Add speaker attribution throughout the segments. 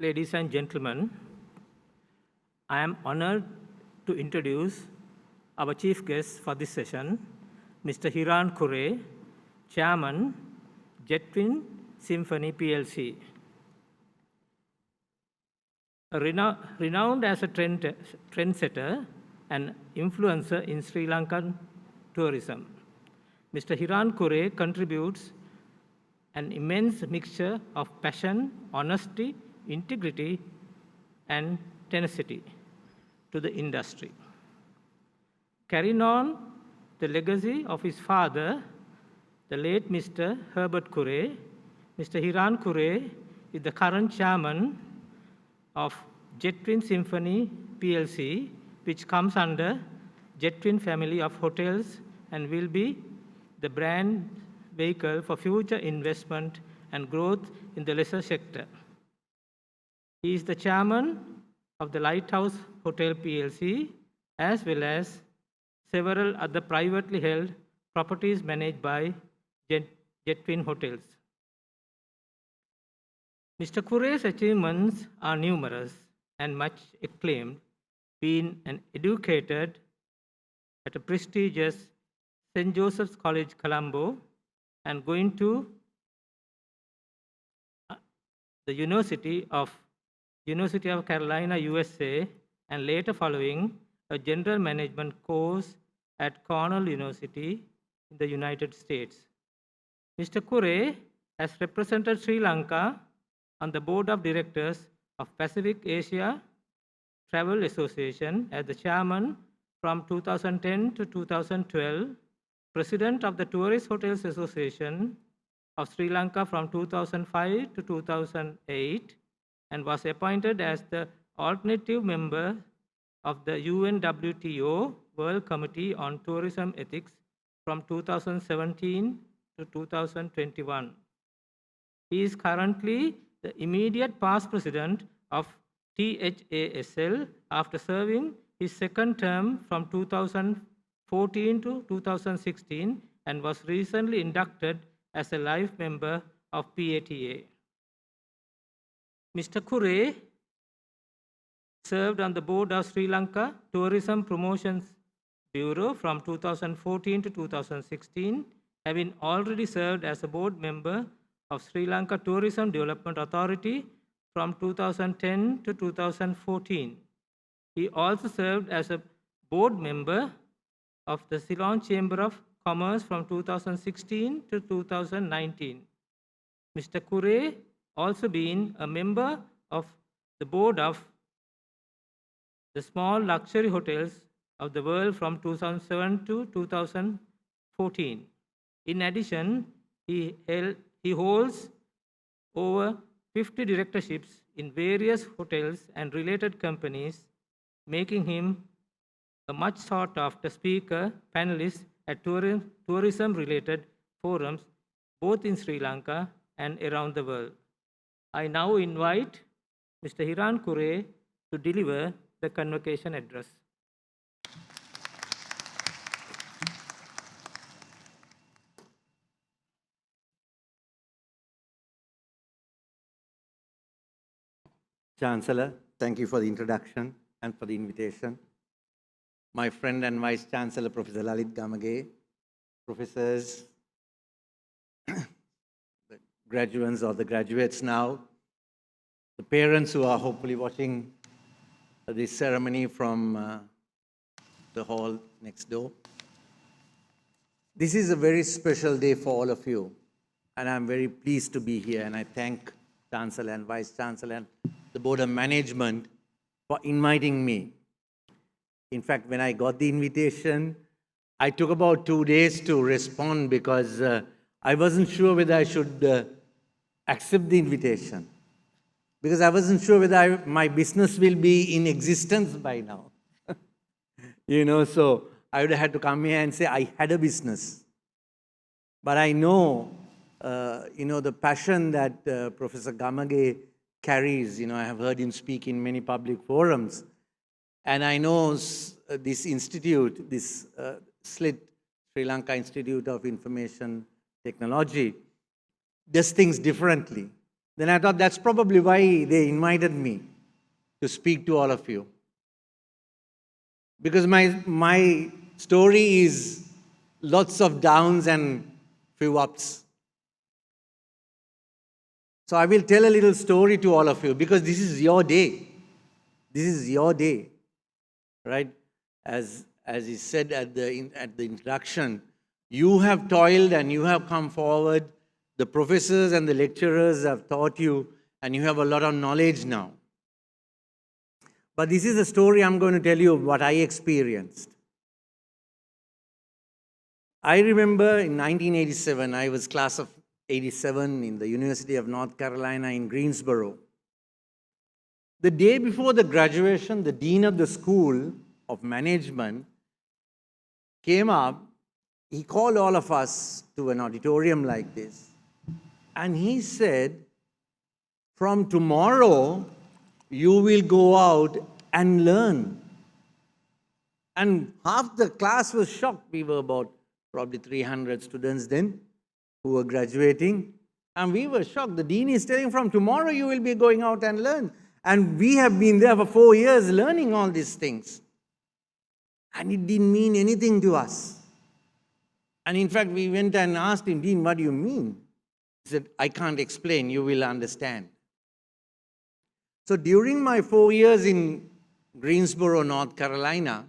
Speaker 1: Ladies and gentlemen, I am honored to introduce our chief guest for this session, Mr. Hiran Cooray, Chairman, Jetwin Symphony PLC. Renowned as a trendsetter and influencer in Sri Lankan tourism, Mr. Hiran Cooray contributes an immense mixture of passion, honesty, integrity, and tenacity to the industry. Carrying on the legacy of his father, the late Mr. Herbert Cooray, Mr. Hiran Cooray is the current chairman of Jetwin Symphony PLC, which comes under Jetwin family of hotels and will be the brand vehicle for future investment and growth in the leisure sector. He is the chairman of the Lighthouse Hotel PLC, as well as several other privately held properties managed by Jetwin Hotels. Mr. Cooray's achievements are numerous and much acclaimed, being an educated at a prestigious St. Joseph's College, Colombo, and going to the University of Carolina, USA, and later following a general management course at Cornell University in the United States. Mr. Cooray has represented Sri Lanka on the board of directors of Pacific Asia Travel Association as the chairman from 2010 to 2012, president of the Tourist Hotels Association of Sri Lanka from 2005 to 2008, and was appointed as the alternative member of the UNWTO World Committee on Tourism Ethics from 2017 to 2021. He is currently the immediate past president of THASL after serving his second term from 2014 to 2016 and was recently inducted as a life member of PATA. Mr. Cooray served on the board of Sri Lanka Tourism Promotions Bureau from 2014 to 2016, having already served as a board member of Sri Lanka Tourism Development Authority from 2010 to 2014. He also served as a board member of the Ceylon Chamber of Commerce from 2016 to 2019. Mr. Cooray also been a member of the board of the Small Luxury Hotels of the World from 2007 to 2014. In addition, he holds over 50 directorships in various hotels and related companies, making him a much sought after speaker panelist at tourism-related forums, both in Sri Lanka and around the world. I now invite Mr. Hiran Cooray to deliver the convocation address.
Speaker 2: Chancellor, thank you for the introduction and for the invitation. My friend and Vice Chancellor, Professor SLIIT Gamage, professors, the graduates or the graduates now, the parents who are hopefully watching this ceremony from the hall next door. This is a very special day for all of you, and I'm very pleased to be here, and I thank Chancellor and Vice Chancellor and the Board of Management for inviting me. In fact, when I got the invitation, I took about 2 days to respond because I wasn't sure whether I should accept the invitation, because I wasn't sure whether my business will be in existence by now. So I would have had to come here and say I had a business. But I know, the passion that Professor Gamage carries. I have heard him speak in many public forums. And I know this institute, this SLIIT, Sri Lanka Institute of Information Technology, does things differently. Then I thought that's probably why they invited me to speak to all of you. Because my story is lots of downs and few ups. So I will tell a little story to all of you because this is your day. This is your day, right? As he said at the introduction, you have toiled and you have come forward. The professors and the lecturers have taught you, and you have a lot of knowledge now. But this is a story I'm going to tell you of what I experienced. I remember in 1987, I was class of 87 in the University of North Carolina in Greensboro. The day before the graduation, the dean of the School of Management came up. He called all of us to an auditorium like this. And he said, from tomorrow, you will go out and learn. And half the class was shocked. We were about probably 300 students then who were graduating. And we were shocked. The dean is telling, from tomorrow you will be going out and learn. And we have been there for 4 years learning all these things. And it didn't mean anything to us. And in fact, we went and asked him, Dean, what do you mean? He said, I can't explain, you will understand. So during my 4 years in Greensboro, North Carolina,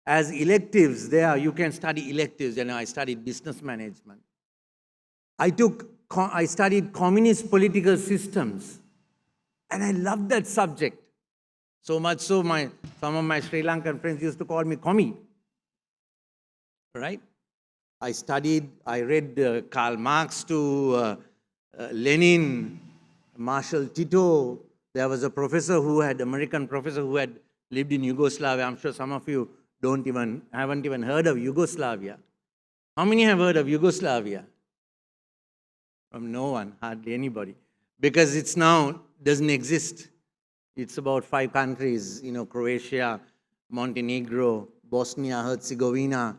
Speaker 2: as electives there, you can study electives, and I studied business management. I studied communist political systems, and I loved that subject. So much so, some of my Sri Lankan friends used to call me Commie, right? I read Karl Marx to Lenin, Marshal Tito. There was a American professor who had lived in Yugoslavia. I'm sure some of you haven't even heard of Yugoslavia. How many have heard of Yugoslavia? From no one, hardly anybody. Because it's now doesn't exist. It's about 5 countries, Croatia, Montenegro, Bosnia, Herzegovina,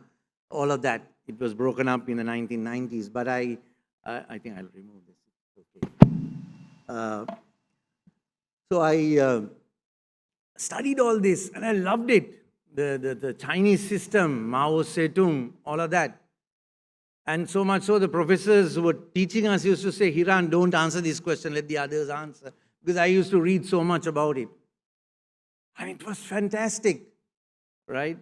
Speaker 2: all of that. It was broken up in the 1990s, but I think I'll remove this. Okay. So I studied all this, and I loved it. The Chinese system, Mao Zedong, all of that. And so much so, the professors who were teaching us used to say, Hiran, don't answer this question, let the others answer. Because I used to read so much about it. And it was fantastic, right?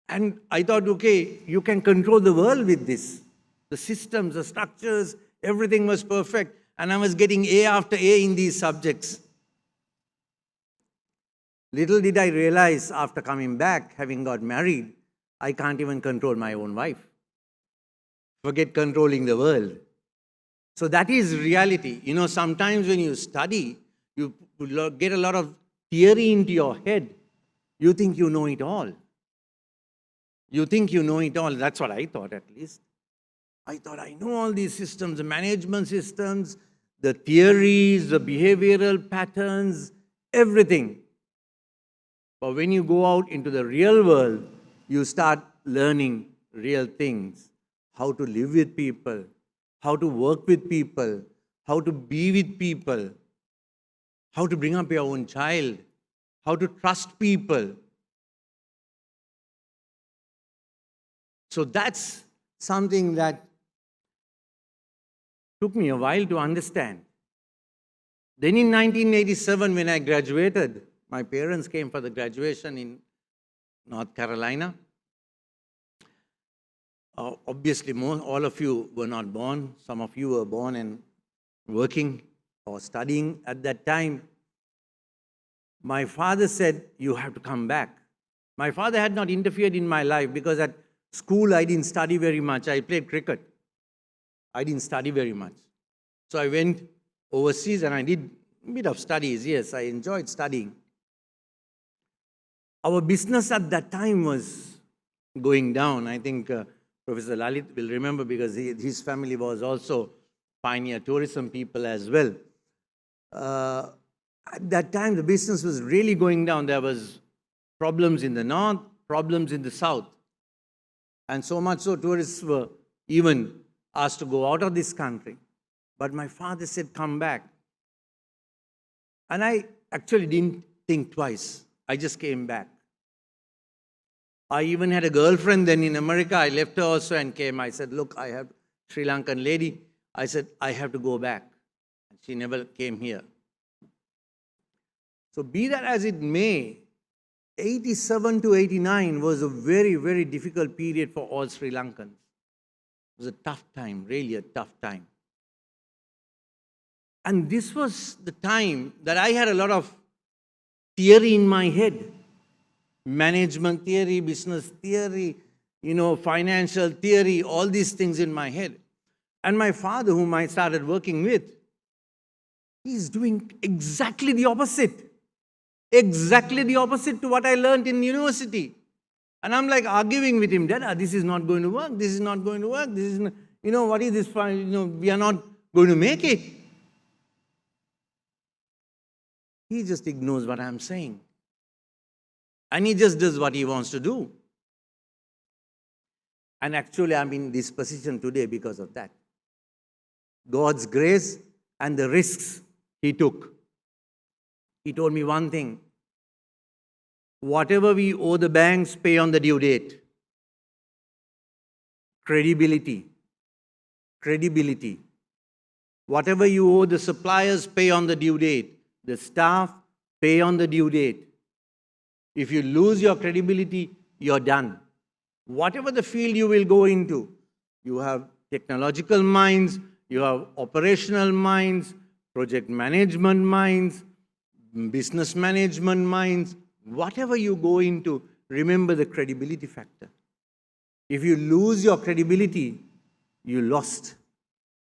Speaker 2: And I thought, okay, you can control the world with this. The systems, the structures, everything was perfect. And I was getting A after A in these subjects. Little did I realize after coming back, having got married, I can't even control my own wife. Forget controlling the world. So that is reality. Sometimes when you study, you get a lot of theory into your head. You think you know it all. You think you know it all. That's what I thought, at least. I thought I know all these systems, the management systems, the theories, the behavioral patterns, everything. But when you go out into the real world, you start learning real things. How to live with people, how to work with people, how to be with people, how to bring up your own child, how to trust people. So that's something that took me a while to understand. Then in 1987, when I graduated, my parents came for the graduation in North Carolina. Obviously, all of you were not born. Some of you were born and working or studying at that time. My father said, you have to come back. My father had not interfered in my life because at school I didn't study very much. I played cricket. I didn't study very much. So I went overseas and I did a bit of studies. Yes, I enjoyed studying. Our business at that time was going down. I think Professor Lalit will remember because his family was also pioneer tourism people as well. At that time, the business was really going down. There was problems in the north, problems in the south. And so much so, tourists were even asked to go out of this country. But my father said, come back. And I actually didn't think twice. I just came back. I even had a girlfriend then in America. I left her also and came. I said, look, I have Sri Lankan lady. I said, I have to go back. And she never came here. So be that as it may, 87 to 89 was a very, very difficult period for all Sri Lankans. It was a tough time, really a tough time. And this was the time that I had a lot of theory in my head. Management theory, business theory, financial theory, all these things in my head. And my father, whom I started working with, he's doing exactly the opposite. Exactly the opposite to what I learned in university. And I'm like arguing with him, Dad, this is not going to work, this is not going to work, this is not, what is this, we are not going to make it. He just ignores what I'm saying. And he just does what he wants to do. And actually, I'm in this position today because of that. God's grace and the risks he took. He told me one thing. Whatever we owe the banks, pay on the due date. Credibility. Credibility. Whatever you owe the suppliers, pay on the due date. The staff, pay on the due date. If you lose your credibility, you're done. Whatever the field you will go into, you have technological minds, you have operational minds, project management minds, business management minds, whatever you go into, remember the credibility factor. If you lose your credibility, you lost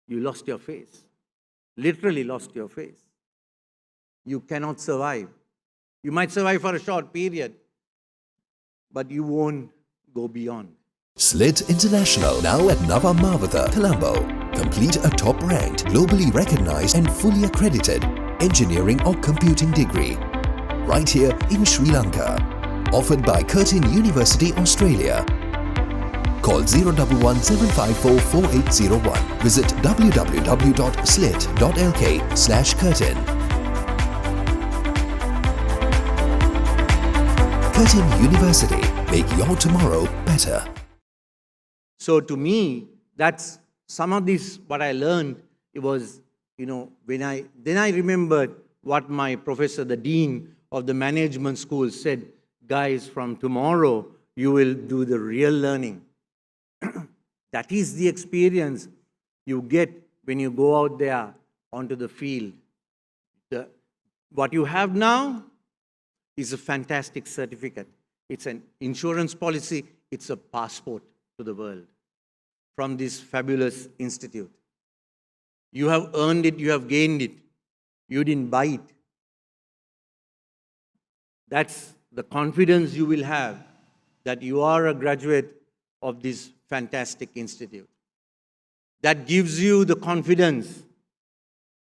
Speaker 2: your face. Literally lost your face. You cannot survive. You might survive for a short period, but you won't go beyond.
Speaker 3: SLIIT International, now at Nava Mawatha, Colombo. Complete a top-ranked, globally recognized and fully accredited engineering or computing degree. Right here in Sri Lanka. Offered by Curtin University, Australia. Call 011 754 4801. Visit www.slit.lk/curtin. Curtin University, make your tomorrow better.
Speaker 2: So to me, that's some of this, what I learned, it was, then I remembered what my professor, the dean of the management school said, guys, from tomorrow, you will do the real learning. That is the experience you get when you go out there onto the field. What you have now is a fantastic certificate. It's an insurance policy. It's a passport to the world from this fabulous institute. You have earned it. You have gained it. You didn't buy it. That's the confidence you will have that you are a graduate of this fantastic institute. That gives you the confidence.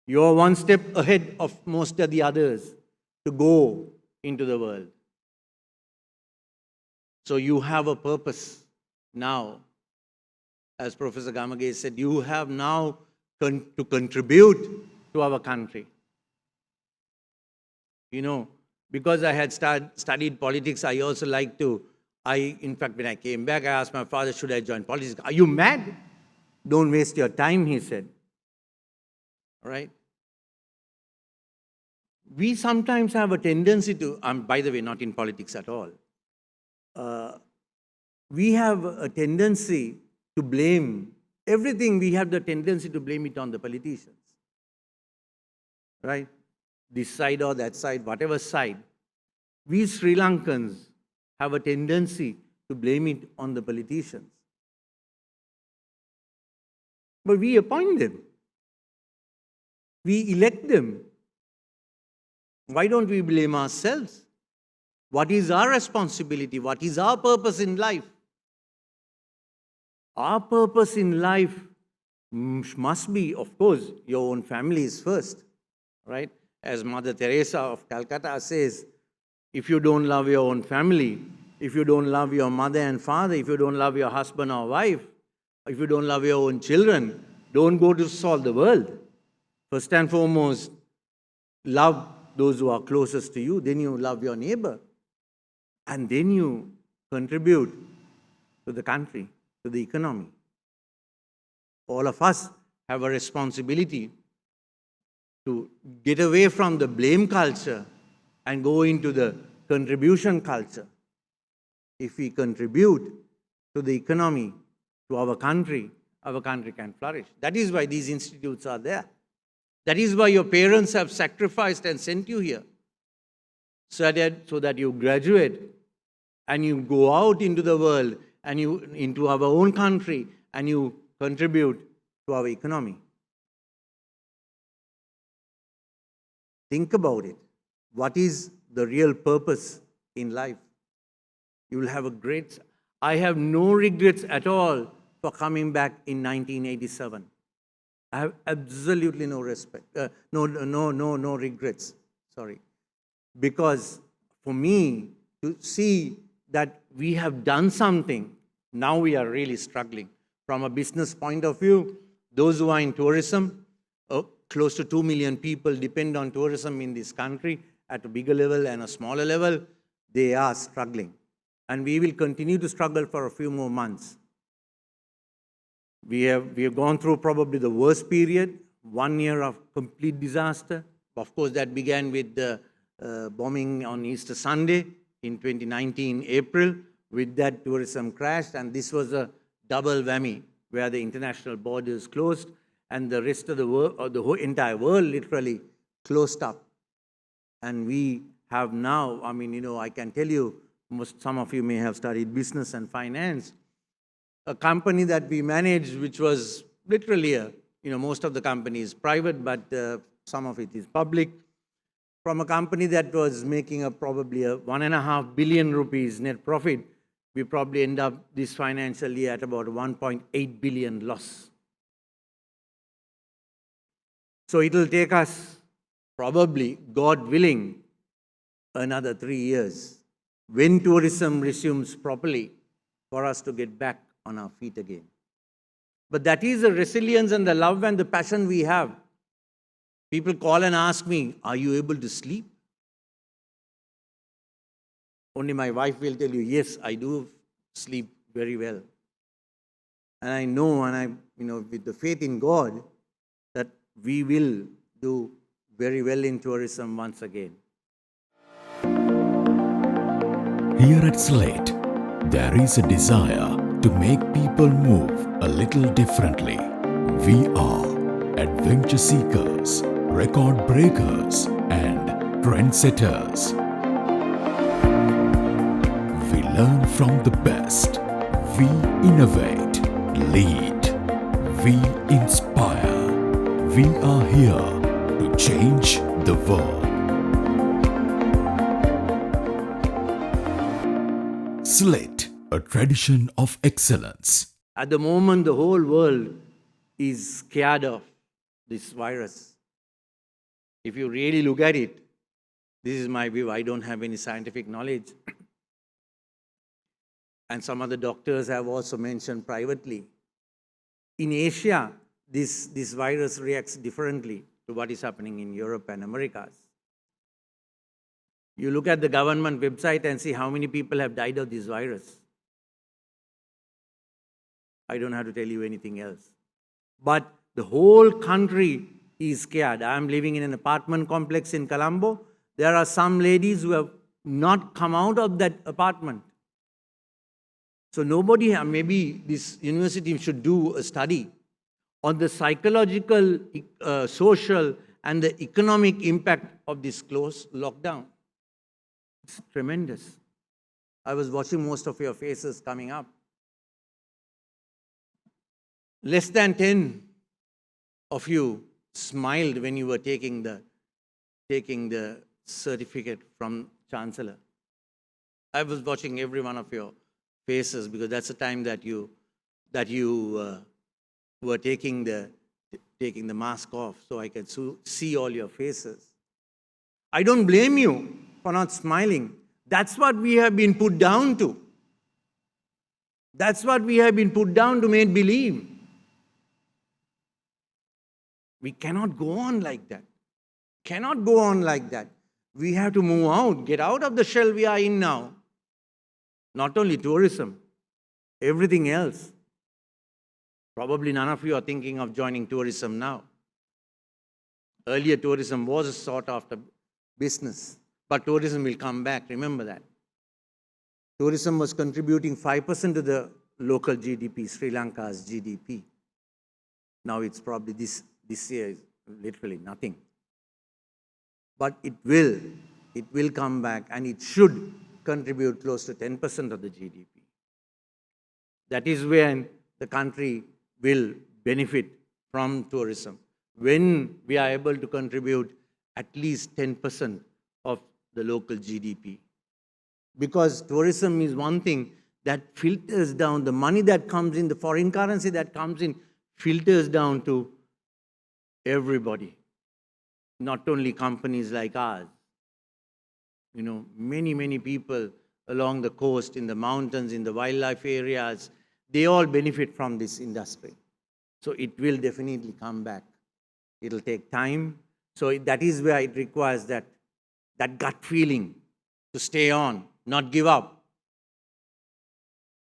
Speaker 2: You're one step ahead of most of the others to go into the world. So you have a purpose now. As Professor Gamage said, you have now to contribute to our country. Because I had studied politics, I also like to, in fact, when I came back, I asked my father, should I join politics? Are you mad? Don't waste your time, he said. All right? We sometimes have a tendency to, by the way, not in politics at all. We have a tendency to blame everything. We have the tendency to blame it on the politicians. Right? This side or that side, whatever side. We Sri Lankans have a tendency to blame it on the politicians. But we appoint them. We elect them. Why don't we blame ourselves? What is our responsibility? What is our purpose in life? Our purpose in life must be, of course, your own family is first, right? As Mother Teresa of Calcutta says, if you don't love your own family, if you don't love your mother and father, if you don't love your husband or wife, if you don't love your own children, don't go to solve the world. First and foremost, love those who are closest to you, then you love your neighbor, and then you contribute to the country, to the economy. All of us have a responsibility to get away from the blame culture and go into the contribution culture. If we contribute to the economy, to our country can flourish. That is why these institutes are there. That is why your parents have sacrificed and sent you here, so that you graduate and you go out into the world and into our own country and you contribute to our economy. Think about it. What is the real purpose in life? You will have a great... I have no regrets at all for coming back in 1987. I have absolutely no regrets. Sorry. Because for me to see that we have done something, now we are really struggling. From a business point of view, those who are in tourism, close to 2 million people depend on tourism in this country at a bigger level and a smaller level, they are struggling. And we will continue to struggle for a few more months. We have gone through probably the worst period, 1 year of complete disaster. Of course, that began with the bombing on Easter Sunday in 2019, April. With that, tourism crashed, and this was a double whammy, where the international borders closed and the rest of the world, or the whole entire world, literally closed up. And we have now, I can tell you, some of you may have studied business and finance. A company that we managed, which was literally most of the company is private, but some of it is public. From a company that was making probably a 1.5 billion rupees net profit, we probably end up this financial year at about 1.8 billion loss. So it will take us, probably, God willing, another 3 years, when tourism resumes properly, for us to get back on our feet again. But that is the resilience and the love and the passion we have. People call and ask me, are you able to sleep? Only my wife will tell you, yes, I do sleep very well. And I know, and with the faith in God, that we will do very well in tourism once again.
Speaker 4: Here at SLIIT, there is a desire to make people move a little differently. We are adventure seekers, record breakers, and trendsetters. We learn from the best. We innovate, lead. We inspire. We are here to change the world. SLIIT, a tradition of excellence.
Speaker 2: At the moment, the whole world is scared of this virus. If you really look at it, this is my view, I don't have any scientific knowledge. And some other doctors have also mentioned privately. In Asia, this virus reacts differently to what is happening in Europe and Americas. You look at the government website and see how many people have died of this virus. I don't have to tell you anything else. But the whole country is scared. I'm living in an apartment complex in Colombo. There are some ladies who have not come out of that apartment. So maybe this university should do a study on the psychological, social, and the economic impact of this closed lockdown. It's tremendous. I was watching most of your faces coming up. Less than 10 of you smiled when you were taking the certificate from Chancellor. I was watching every one of your faces because that's the time that you were taking the mask off, so I could see all your faces. I don't blame you for not smiling. That's what we have been put down to. That's what we have been put down to make believe. We cannot go on like that. Cannot go on like that. We have to move out, get out of the shell we are in now. Not only tourism, everything else. Probably none of you are thinking of joining tourism now. Earlier, tourism was a sort of business, but tourism will come back. Remember that. Tourism was contributing 5% to the local GDP, Sri Lanka's GDP. Now it's probably this year is literally nothing. But it will come back, and it should contribute close to 10% of the GDP. That is when the country will benefit from tourism. When we are able to contribute at least 10% of the local GDP. Because tourism is one thing that filters down the money that comes in, the foreign currency that comes in, filters down to everybody, not only companies like ours. You know, many people along the coast, in the mountains, in the wildlife areas, they all benefit from this industry. So it will definitely come back. It'll take time. So that is where it requires that gut feeling to stay on, not give up.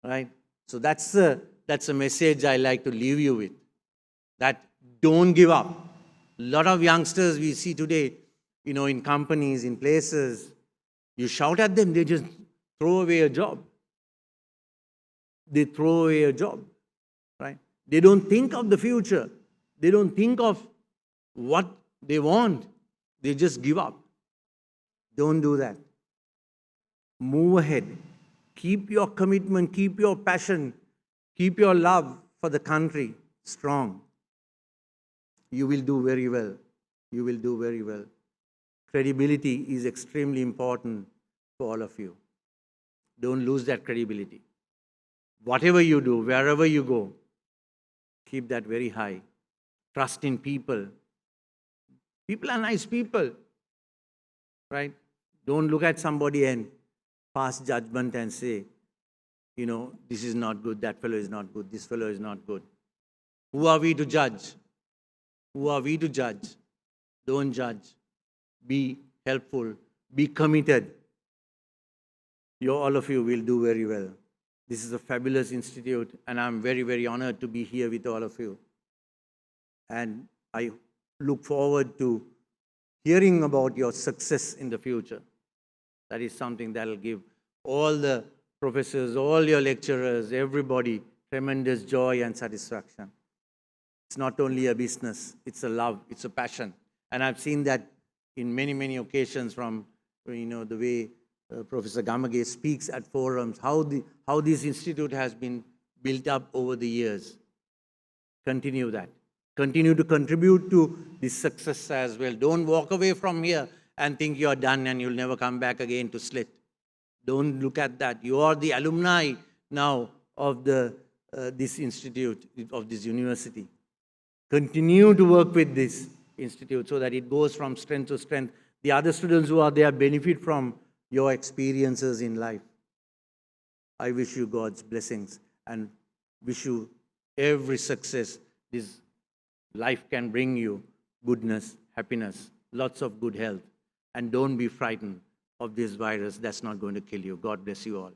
Speaker 2: Right? So that's a message I like to leave you with. That don't give up. A lot of youngsters we see today, you know, in companies, in places, you shout at them, they just throw away a job. They throw away a job, right? They don't think of the future. They don't think of what they want. They just give up. Don't do that. Move ahead. Keep your commitment, keep your passion, keep your love for the country strong. You will do very well. You will do very well. Credibility is extremely important for all of you. Don't lose that credibility. Whatever you do, wherever you go, keep that very high. Trust in people. People are nice people, right? Don't look at somebody and pass judgment and say, you know, this is not good, that fellow is not good, this fellow is not good. Who are we to judge? Who are we to judge? Don't judge. Be helpful. Be committed. All of you will do very well. This is a fabulous institute, and I'm very, very honored to be here with all of you. And I look forward to hearing about your success in the future. That is something that will give all the professors, all your lecturers, everybody tremendous joy and satisfaction. It's not only a business, it's a love, it's a passion. And I've seen that in many, many occasions from, you know, the way Professor Gamage speaks at forums, how this institute has been built up over the years. Continue that. Continue to contribute to this success as well. Don't walk away from here and think you're done and you'll never come back again to SLIIT. Don't look at that. You are the alumni now of this institute, of this university. Continue to work with this institute so that it goes from strength to strength. The other students who are there benefit from your experiences in life. I wish you God's blessings and wish you every success this life can bring you. Goodness, happiness, lots of good health. And don't be frightened of this virus. That's not going to kill you. God bless you all.